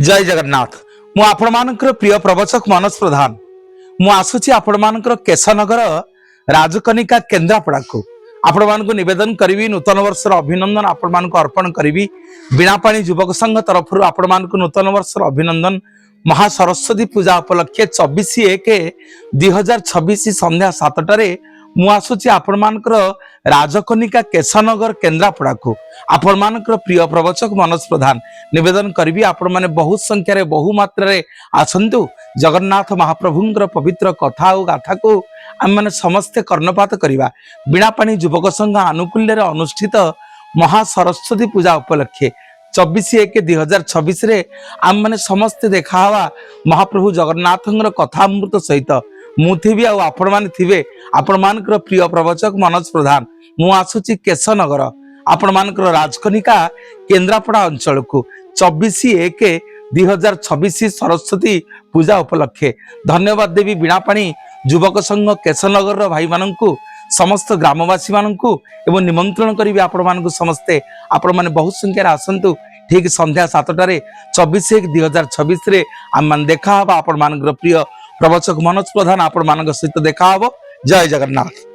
जय जगन्नाथ। मु आपण मानकर प्रिय प्रवचक मनोज प्रधान। मु आसुची आपण मानकर केशनगर राजकनिका केन्द्रापड़ा को आपण मानक निवेदन करी नूतन वर्षर अभिनंदन आपण मानक अर्पण करी। बीणापाणी युवक संघ तरफ आपण मानक नूतन वर्षर अभिनंदन। महासरस्वती पूजा उपलक्षे 24/1/2026 संध्या 7टारे मु आसुची आपण मानकर राजकनिका केशनगर केन्द्रापड़ा को आपण मानकर प्रिय प्रवचक मनोज प्रधान निवेदन करी। आपण माने बहुत संख्यार बहु मात्रा आसंतु जगन्नाथ महाप्रभुंकर पवित्र कथा और गाथा को आम मैंने समस्ते कर्णपात करवा। बीणापाणी युवक संघ आनुकूल्य अनुष्ठित महासरस्वती पूजा उपलक्षे 24/1/2026 आम मैंने समस्ते देखा महाप्रभु जगन्नाथ कथामृत सहित मुझी आपण मैंने थे आपण मानकर प्रिय प्रवचक मनोज प्रधान। मु आसुची केशनगर आपण मानकर राजकनिका केन्द्रापड़ा अंचल को 24/1/2026 सरस्वती पूजा उपलक्षे धन्यवाद देवी। बीणापाणी युवक संघ केशनगर भाई मानू समस्त ग्रामवासी मानू एवं निमंत्रण करी आपण मानू समस्ते आपण माने बहुत संख्यार आसंतु ठीक संध्या 7टारे 24/1/2026 आम मान देखा आपण मानकर प्रिय प्रवचक मनोज प्रधान आपण मान सहित देखा। जय जगन्नाथ।